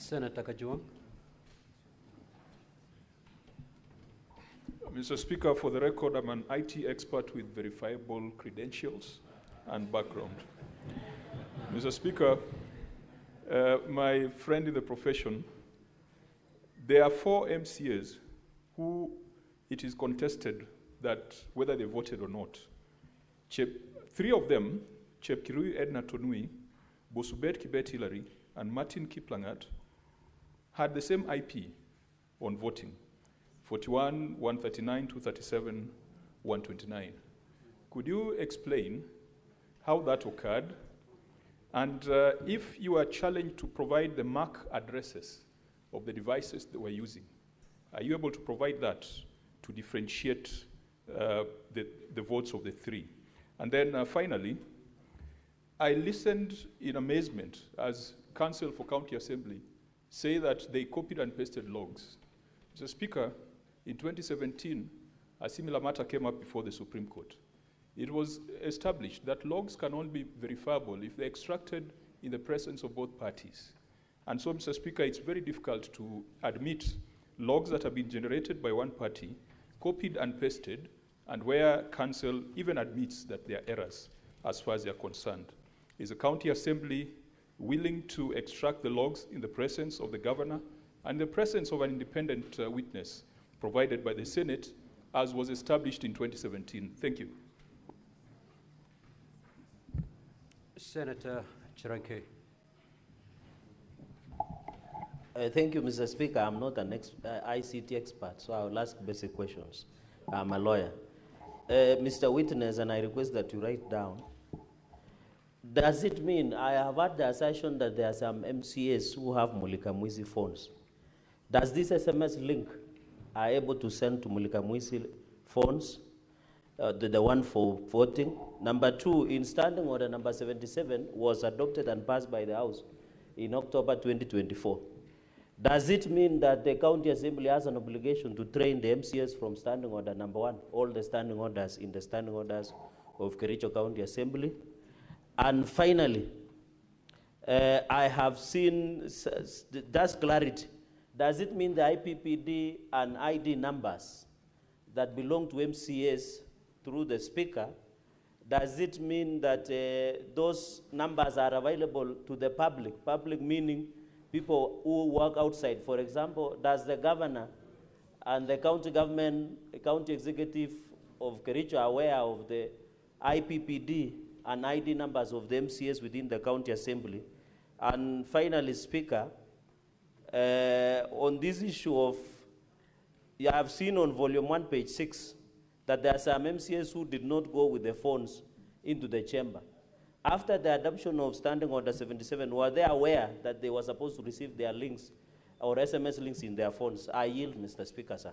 Sen Kajwang. Mr. Speaker, for the record, I'm an IT expert with verifiable credentials and background. Mr. Speaker, my friend in the profession, there are 4 MCAs who it is contested that whether they voted or not. 3 of them, Chepkirui Edna Tonui, Bosubet Kibet Hillary, and Martin Kiplangat, had the same IP on voting, 41, 139, 237, 129. Could you explain how that occurred? And if you are challenged to provide the MAC addresses of the devices that we're using, are you able to provide that to differentiate the votes of the 3? And then finally, I listened in amazement as Council for County Assembly say that they copied and pasted logs. Mr. Speaker, in 2017, a similar matter came up before the Supreme Court. It was established that logs can only be verifiable if they're extracted in the presence of both parties. And so, Mr. Speaker, it's very difficult to admit logs that have been generated by one party, copied and pasted, and where Council even admits that there are errors as far as they're concerned. Is the County Assembly willing to extract the logs in the presence of the governor and the presence of an independent witness provided by the Senate, as was established in 2017? Thank you. Senator Chiranke. Thank you, Mr. Speaker. I'm not an ICT expert, so I will ask basic questions. I'm a lawyer. Mr. Witness, and I request that you write down, does it mean, I have had the assertion that there are some MCAs who have Mulika Mwizi phones. Does this SMS link are able to send to Mulika Mwizi phones, the one for voting? Number 2, in Standing Order number 77 was adopted and passed by the House in October 2024. Does it mean that the County Assembly has an obligation to train the MCAs from Standing Order number 1, all the standing orders in the standing orders of Kericho County Assembly? And finally, I have seen, just clarity, does it mean the IPPD and ID numbers that belong to MCAs through the Speaker, does it mean that those numbers are available to the public? Public meaning people who work outside. For example, does the governor and the county government, the county executive of Kericho are aware of the IPPD and ID numbers of the MCAs within the County Assembly? And finally, Speaker, on this issue of, you have seen on volume 1, page 6, that there are some MCAs who did not go with the phones into the chamber. After the adoption of Standing Order 77, were they aware that they were supposed to receive their links or SMS links in their phones? I yield, Mr. Speaker, sir.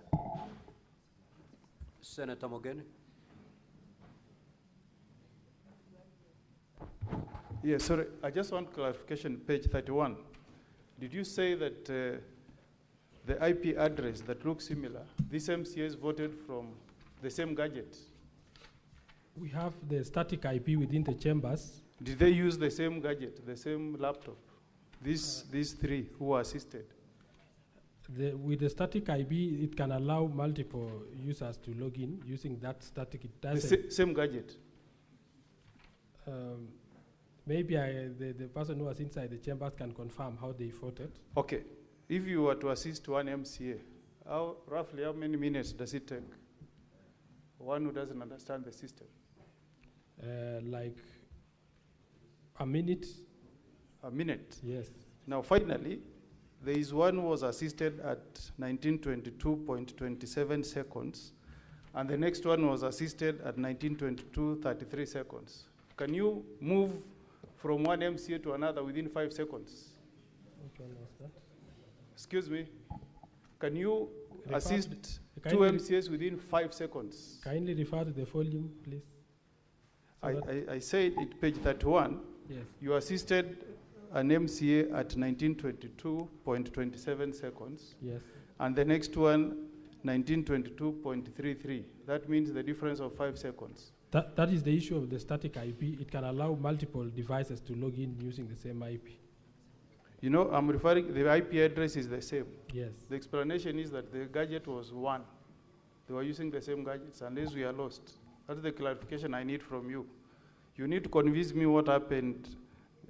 Senator Mogeni. Yes, sorry, I just want clarification, page 31. Did you say that the IP address that looks similar, these MCAs voted from the same gadget? We have the static IP within the chambers. Did they use the same gadget, the same laptop? These 3 who were assisted? With the static IP, it can allow multiple users to log in using that static. It doesn't. The same gadget? Maybe the person who was inside the chambers can confirm how they voted. Okay. If you were to assist one MCA, roughly how many minutes does it take? One who doesn't understand the system. Like a minute. A minute? Yes. Now, finally, there is one who was assisted at 1922.27 seconds, and the next one was assisted at 1922.33 seconds. Can you move from one MCA to another within 5 seconds? Which one was that? Excuse me. Can you assist 2 MCAs within 5 seconds? Kindly refer to the volume, please. I said at page 31, yes. You assisted an MCA at 1922.27 seconds. Yes. And the next one, 1922.33. That means the difference of 5 seconds. That is the issue of the static IP. It can allow multiple devices to log in using the same IP. You know, I'm referring, the IP address is the same. Yes. The explanation is that the gadget was one. They were using the same gadgets, unless we are lost. That's the clarification I need from you. You need to convince me what happened.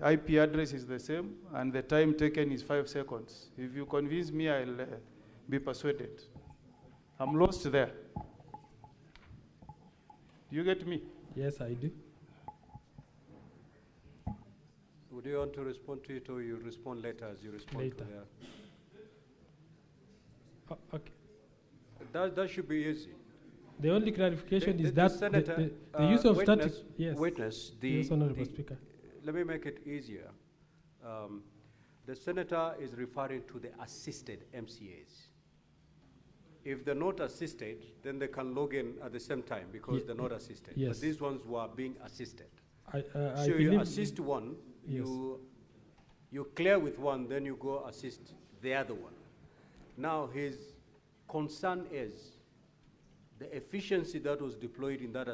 IP address is the same, and the time taken is 5 seconds. If you convince me, I'll be persuaded. I'm lost there. Do you get me? Yes, I do. Would you want to respond to it, or you respond later as you respond Later. to that? Oh, okay. That should be easy. The only clarification is The that Senator, the use of witness, static. Yes. Witness, Yes, Honorable Speaker. let me make it easier. The senator is referring to the assisted MCAs. If they're not assisted, then they can log in at the same time because they're not assisted. Yes. But these ones were being assisted. I So you believe assist one, Yes. you clear with one, then you go assist the other one. Now his concern is the efficiency that was deployed in that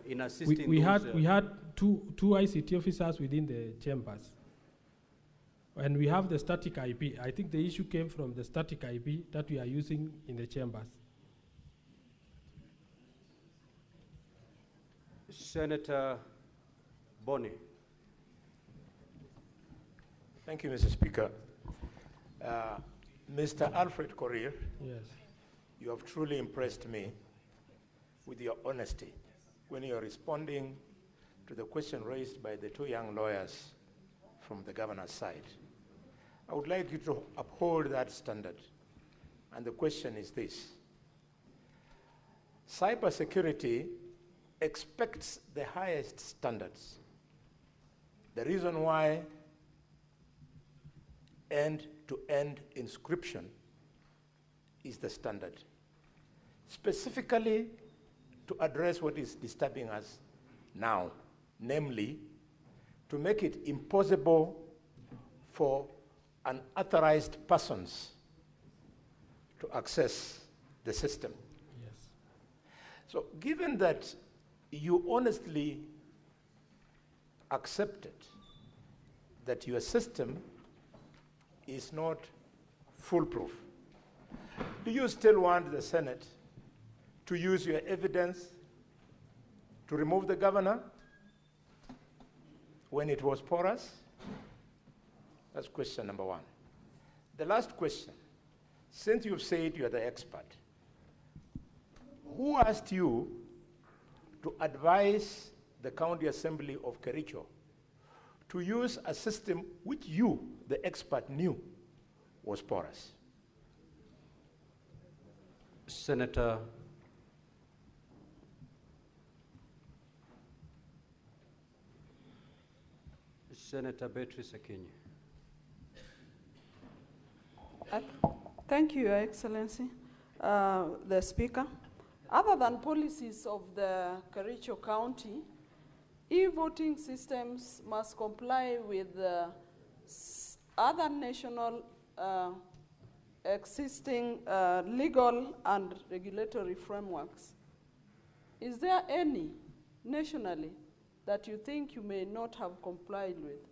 in assisting we those, had two ICT officers within the chambers. And we have the static IP. I think the issue came from the static IP that we are using in the chambers. Senator Boni. Thank you, Mr. Speaker. Mr. Alfred Korir, Yes. you have truly impressed me with your honesty when you're responding to the question raised by the two young lawyers from the governor's side. I would like you to uphold that standard. And the question is this. Cybersecurity expects the highest standards. The reason why end-to-end encryption is the standard, specifically to address what is disturbing us now, namely, to make it impossible for unauthorized persons to access the system. Yes. So given that you honestly accepted that your system is not foolproof, do you still want the Senate to use your evidence to remove the governor when it was porous? That's question number one. The last question, since you've said you're the expert, who asked you to advise the County Assembly of Kericho to use a system which you, the expert, knew was porous? Senator Beatrice Akinyi. Thank you, Your Excellency, the Speaker. Other than policies of the Kericho County, e-voting systems must comply with other national existing legal and regulatory frameworks. Is there any nationally that you think you may not have complied with?